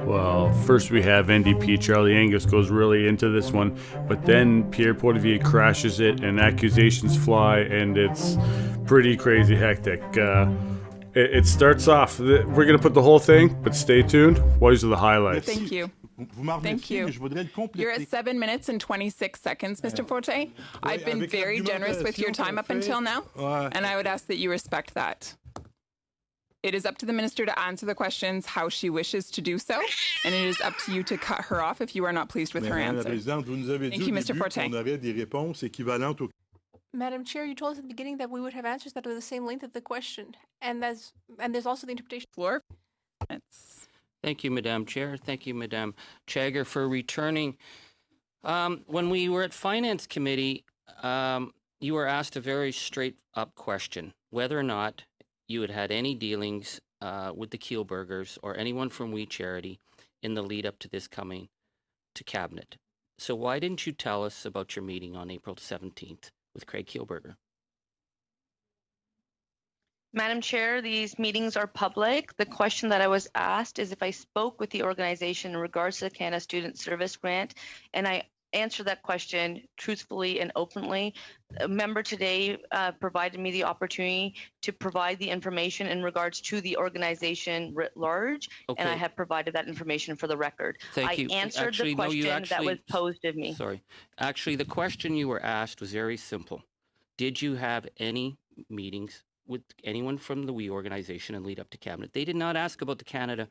Well, first we have NDP Charlie Angus goes really into this one, but then Pierre Poilievre crashes it and accusations fly, and it's pretty crazy hectic. It starts off, we're going to put the whole thing, but stay tuned. These are the highlights. Thank you. Thank you. You're at 7 minutes and 26 seconds, Mr. Forte. I've been very generous with your time up until now, and I would ask that you respect that. It is up to the minister to answer the questions how she wishes to do so, and it is up to you to cut her off if you are not pleased with her answer. Thank you, Mr. Forte. Madam Chair, you told us at the beginning that we would have answers that were the same length of the question, and there's also the interpretation. Floor. Thank you, Madam Chair. Thank you, Madam Chagger, for returning. When we were at Finance Committee, you were asked a very straight-up question, whether or not you had had any dealings with the Kielburgers or anyone from We Charity in the lead up to this coming to Cabinet. So why didn't you tell us about your meeting on April 17th with Craig Kielburger? Madam Chair, these meetings are public. The question that I was asked is if I spoke with the organization in regards to the Canada Student Service Grant, and I answered that question truthfully and openly. A member today provided me the opportunity to provide the information in regards to the organization writ large, and I have provided that information for the record. Thank you. I answered the question that was posed of me. Sorry. Actually, the question you were asked was very simple. Did you have any meetings with anyone from the WE organization and lead up to Cabinet? They did not ask about the Canada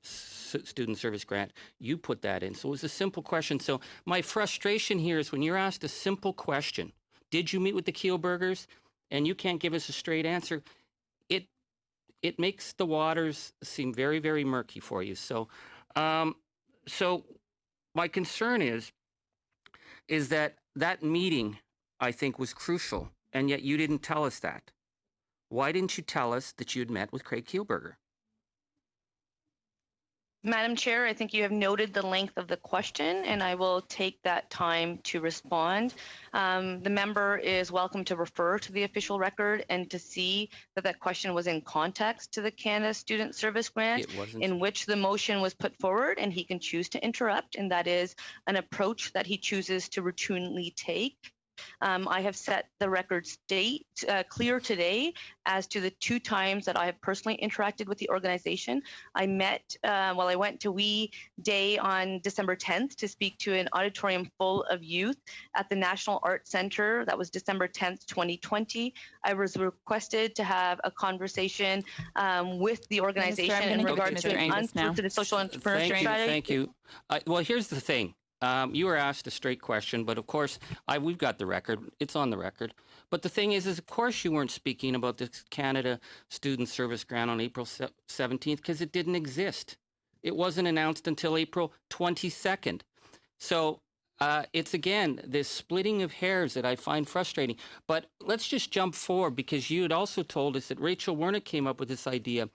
Student Service Grant. You put that in. So it was a simple question. So my frustration here is when you're asked a simple question, did you meet with the Kielburgers? And you can't give us a straight answer. It makes the waters seem very, very murky for you. So, so my concern is that meeting, I think, was crucial, and yet you didn't tell us that. Why didn't you tell us that you had met with Craig Kielburger? Madam Chair, I think you have noted the length of the question, and I will take that time to respond. The member is welcome to refer to the official record and to see that that question was in context to the Canada Student Service Grant, in which the motion was put forward, and he can choose to interrupt, and that is an approach that he chooses to routinely take. I have set the record clear today as to the 2 times that I have personally interacted with the organization. I met, I went to WE Day on December 10th to speak to an auditorium full of youth at the National Arts Centre. That was December 10th, 2020. I was requested to have a conversation with the organization in regards to an unsolicited social entrepreneurship strategy. Thank you. Well, here's the thing. You were asked a straight question, but of course, we've got the record. It's on the record. But the thing is of course you weren't speaking about the Canada Student Service Grant on April 17th because it didn't exist. It wasn't announced until April 22nd. So it's, again, this splitting of hairs that I find frustrating. But let's just jump forward, because you had also told us that Rachel Wernick came up with this idea.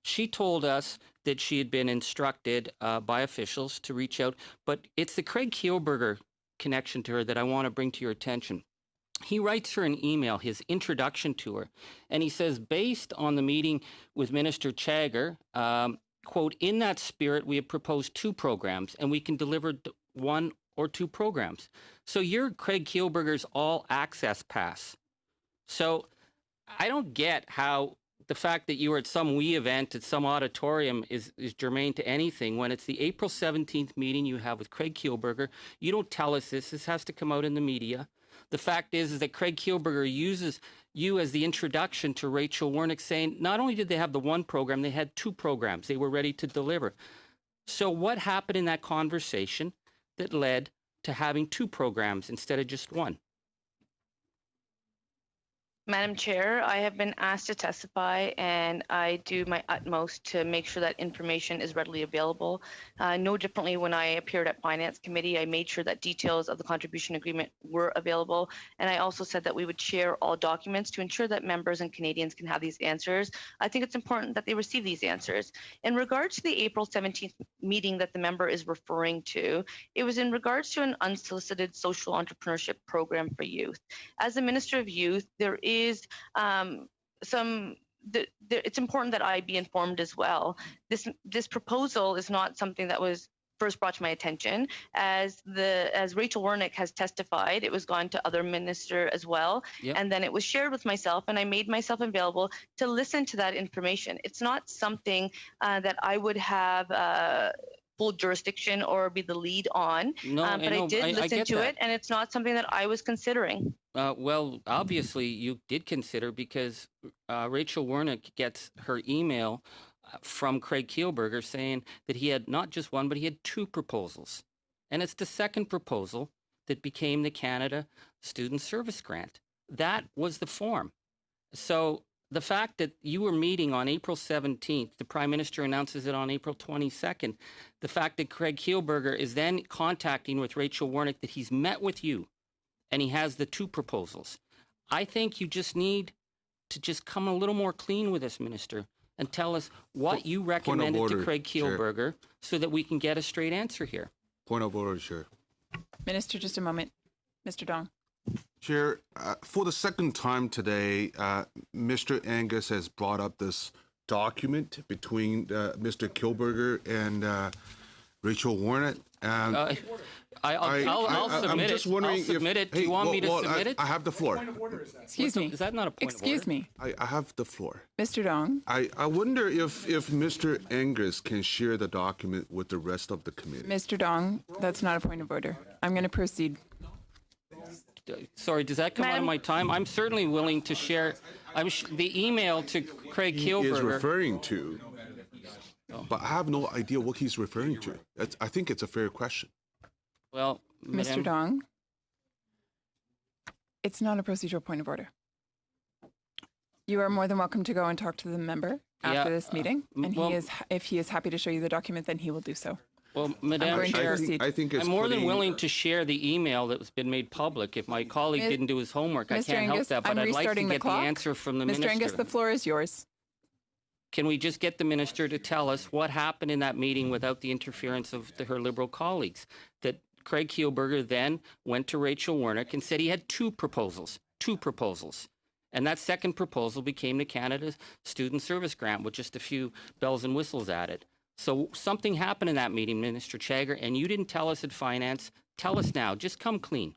She told us that she had been instructed by officials to reach out, but it's the Craig Kielburger connection to her that I want to bring to your attention. He writes her an email, his introduction to her, and he says, based on the meeting with Minister Chagger, quote, in that spirit, we have proposed 2 programs, and we can deliver 1 or 2 programs. So you're Craig Kielburger's all-access pass. So I don't get how the fact that you were at some WE event at some auditorium is germane to anything when it's the April 17th meeting you have with Craig Kielburger. You don't tell us this. This has to come out in the media. The fact is that Craig Kielburger uses you as the introduction to Rachel Wernick, saying not only did they have the 1 program, they had 2 programs they were ready to deliver. So what happened in that conversation that led to having 2 programs instead of just 1? Madam Chair, I have been asked to testify, and I do my utmost to make sure that information is readily available. No differently, when I appeared at Finance Committee, I made sure that details of the contribution agreement were available, and I also said that we would share all documents to ensure that members and Canadians can have these answers. I think it's important that they receive these answers. In regards to the April 17th meeting that the member is referring to, it was in regards to an unsolicited social entrepreneurship program for youth. As the Minister of Youth, there is some it's important that I be informed as well. This proposal is not something that was first brought to my attention. As Rachel Wernick has testified, it was gone to other minister as well, and then it was shared with myself, and I made myself available to listen to that information. It's not something that I would have full jurisdiction or be the lead on, but I did listen to it, and it's not something that I was considering. Well, obviously you did consider, because Rachel Wernick gets her email from Craig Kielburger saying that he had not just one, but he had two proposals. And it's the second proposal that became the Canada Student Service Grant. That was the form. So the fact that you were meeting on April 17th, the Prime Minister announces it on April 22nd, the fact that Craig Kielburger is then contacting with Rachel Wernick that he's met with you and he has the two proposals. I think you just need to just come a little more clean with this, Minister, and tell us what you recommended to Craig Kielburger, so that we can get a straight answer here. Point of order, Chair. Minister, just a moment. Mr. Dong. Chair, for the second time today, Mr. Angus has brought up this document between Mr. Kielburger and Rachel Wernick. I'll submit it. I'll submit it. Do you want me to submit it? I have the floor. Excuse me. Is that not a point of order? Excuse me. I have the floor. Mr. Dong. I wonder if Mr. Angus can share the document with the rest of the committee. Mr. Dong, that's not a point of order. I'm going to proceed. Sorry, does that come out of my time? I'm certainly willing to share the email to Craig Kielburger. He is referring to, but I have no idea what he's referring to. I think it's a fair question. Well, Mr. Dong, it's not a procedural point of order. You are more than welcome to go and talk to the member after this meeting, and if he is happy to show you the document, then he will do so. Well, Madam Chair, I think it's I'm more than willing to share the email that's been made public. If my colleague didn't do his homework, I can't help that, but I'd like to get the answer from the Minister. Mr. Angus, the floor is yours. Can we just get the Minister to tell us what happened in that meeting without the interference of her Liberal colleagues? That Craig Kielburger then went to Rachel Wernick and said he had two proposals. And that second proposal became the Canada Student Service Grant with just a few bells and whistles added. So something happened in that meeting, Minister Chagger, and you didn't tell us at Finance. Tell us now. Just come clean.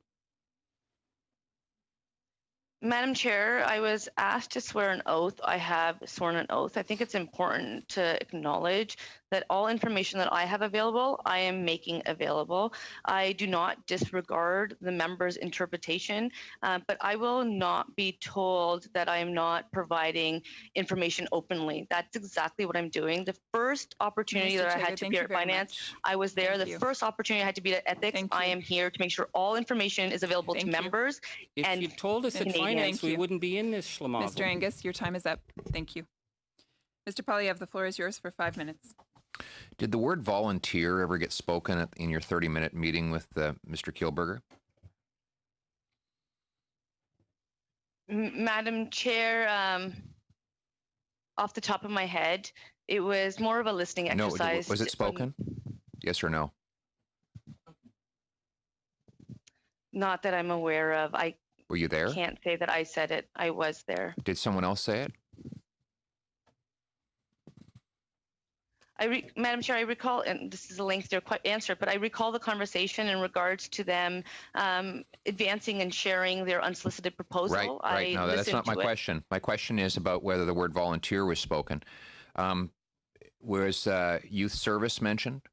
Madam Chair, I was asked to swear an oath. I have sworn an oath. I think it's important to acknowledge that all information that I have available, I am making available. I do not disregard the member's interpretation, but I will not be told that I am not providing information openly. That's exactly what I'm doing. The first opportunity that I had to be at Finance, I was there. The first opportunity I had to be at Ethics, I am here to make sure all information is available to members. If you told us at Finance, we wouldn't be in this schlamogel. Mr. Angus, your time is up. Thank you. Mr. Poilievre, the floor is yours for 5 minutes. Did the word volunteer ever get spoken in your 30-minute meeting with Mr. Kielburger? Madam Chair, off the top of my head, it was more of a listening exercise. No, was it spoken? Yes or no? Not that I'm aware of. Were you there? I can't say that I said it. I was there. Did someone else say it? Madam Chair, I recall, and this is a lengthier answer, but I recall the conversation in regards to them advancing and sharing their unsolicited proposal. Right. No, that's not my question. My question is about whether the word volunteer was spoken. Was youth service mentioned?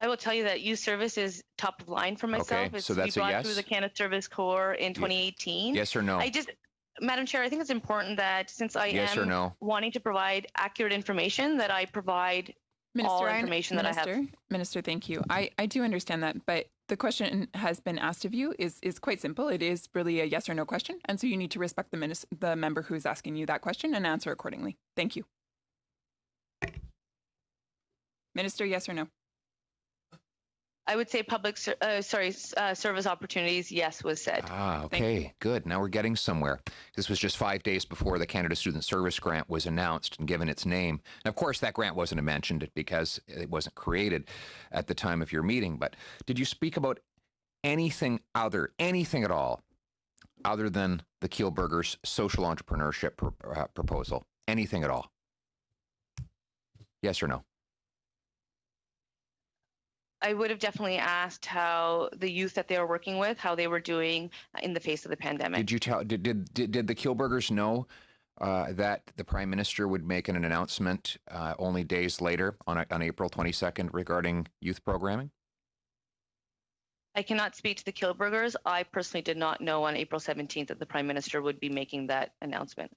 I will tell you that youth service is top of line for myself. Okay, so that's we a brought yes? through the Canada Service Corps in 2018. Yes or no? Madam Chair, I think it's important that since I am wanting to provide accurate information, that I provide all information that I have. Minister, thank you. I do understand that, but the question has been asked of you is quite simple. It is really a yes or no question, and so you need to respect the member who is asking you that question and answer accordingly. Thank you. Minister, yes or no? I would say service opportunities, yes, was said. Okay, good. Now we're getting somewhere. This was just 5 days before the Canada Student Service Grant was announced and given its name. And of course, that grant wasn't mentioned because it wasn't created at the time of your meeting. But did you speak about anything at all other than the Kielburgers' social entrepreneurship proposal? Anything at all? Yes or no? I would have definitely asked how the youth that they were working with, how they were doing in the face of the pandemic. Did you tell? Did the Kielburgers know that the Prime Minister would make an announcement only days later on April 22nd regarding youth programming? I cannot speak to the Kielburgers. I personally did not know on April 17th that the Prime Minister would be making that announcement.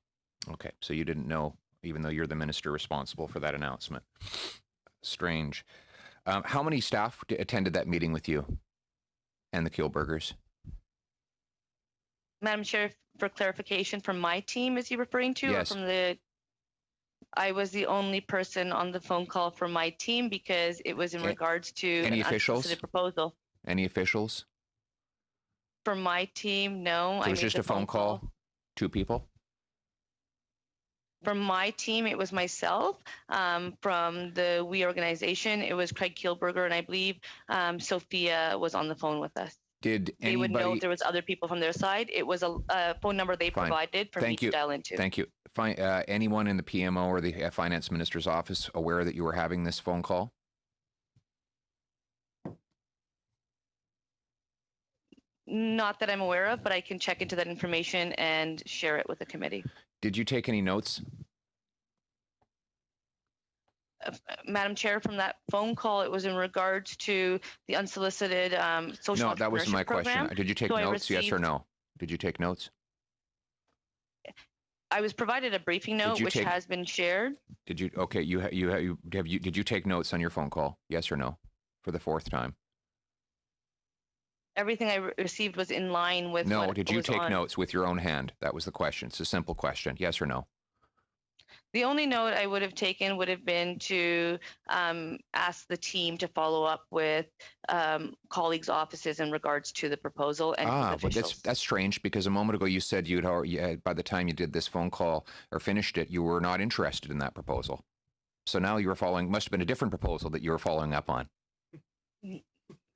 Okay, so you didn't know, even though you're the minister responsible for that announcement. Strange. How many staff attended that meeting with you and the Kielburgers? Madam Chair, for clarification, from my team, is he referring to? Yes. Or from the? I was the only person on the phone call from my team because it was in regards to any an officials? unsolicited proposal. Any officials? From my team, no. So it was just a phone call? 2 people? From my team, it was myself. From the We organization, it was Craig Kielburger, and I believe Sophia was on the phone with us. Did anybody? They would know if there was other people from their side. It was a phone number they provided for me to dial into. Thank you. Anyone in the PMO or the Finance Minister's office aware that you were having this phone call? Not that I'm aware of, but I can check into that information and share it with the committee. Did you take any notes? Madam Chair, from that phone call, it was in regards to the unsolicited social No, that was my program. question. Did you take notes, yes or no? Did you take notes? I was provided a briefing note, which has been shared. Did you? Okay, did you take notes on your phone call? Yes or no? For the 4th time. Everything I received was in line with. No, did you take notes with your own hand? That was the question. It's a simple question. Yes or no? The only note I would have taken would have been to ask the team to follow up with colleagues' offices in regards to the proposal and but that's strange, because a moment ago you said by the time you did this phone call or finished it, you were not interested in that proposal. So now you were must have been a different proposal that you were following up on.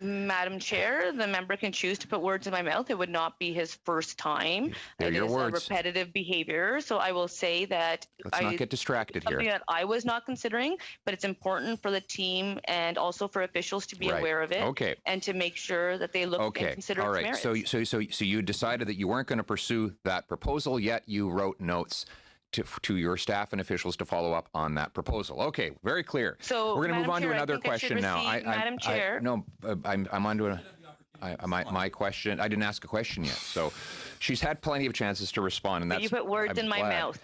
Madam Chair, the member can choose to put words in my mouth. It would not be his first time. They're your words. It is a repetitive behavior. So I will say that Let's not get distracted here. Something that I was not considering, but it's important for the team and also for officials to be aware of it. Okay. And to make sure that they look and consider all its right. merits. So you decided that you weren't going to pursue that proposal, yet you wrote notes to your staff and officials to follow up on that proposal. Okay, very clear. So we're going to move on to another question now. Madam Chair. I'm on to my question. I didn't ask a question yet, so she's had plenty of chances to respond, and that's. You put words in my mouth.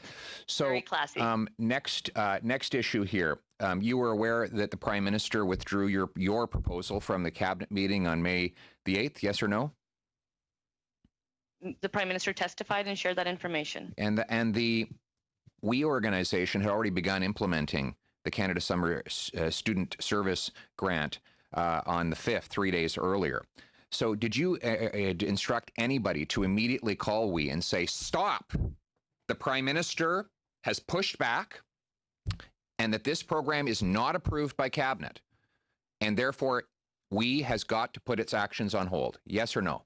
So very classy. Next issue here. You were aware that the Prime Minister withdrew your proposal from the cabinet meeting on May the 8th. Yes or no? The Prime Minister testified and shared that information. And the We organization had already begun implementing the Canada Summer Student Service Grant on the 5th, 3 days earlier. So did you instruct anybody to immediately call We and say, stop, the Prime Minister has pushed back and that this program is not approved by Cabinet, and therefore We has got to put its actions on hold? Yes or no?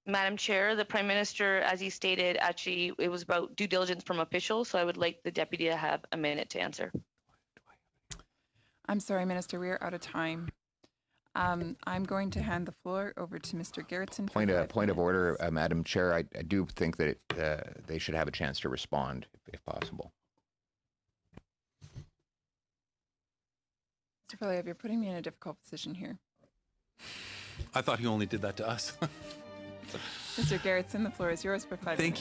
Madam Chair, the Prime Minister, as he stated, actually, it was about due diligence from officials, so I would like the Deputy to have a minute to answer. I'm sorry, Minister, we are out of time. I'm going to hand the floor over to Mr. Gerritsen. Point of order, Madam Chair. I do think that they should have a chance to respond, if possible. Mr. Poilievre, you're putting me in a difficult position here. I thought he only did that to us. Mr. Gerritsen, the floor is yours for 5 minutes.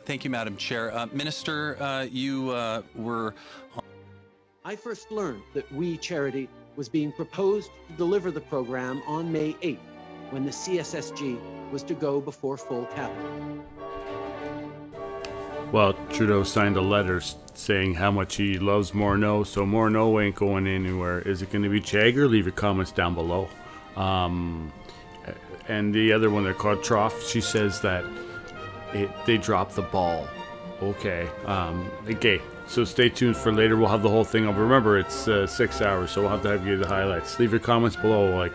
Thank you, Madam Chair. Minister, you were. I first learned that We Charity was being proposed to deliver the program on May 8th, when the CSSG was to go before full cabinet. Well, Trudeau signed a letter saying how much he loves Morneau, so Morneau ain't going anywhere. Is it going to be Chagger? Leave your comments down below. And the other one, Qualtrough, she says that they dropped the ball. Okay. So stay tuned for later. We'll have the whole thing up. Remember, it's 6 hours, so we'll have to have you the highlights. Leave your comments below.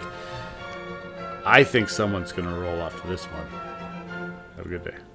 I think someone's going to roll after this one. Have a good day.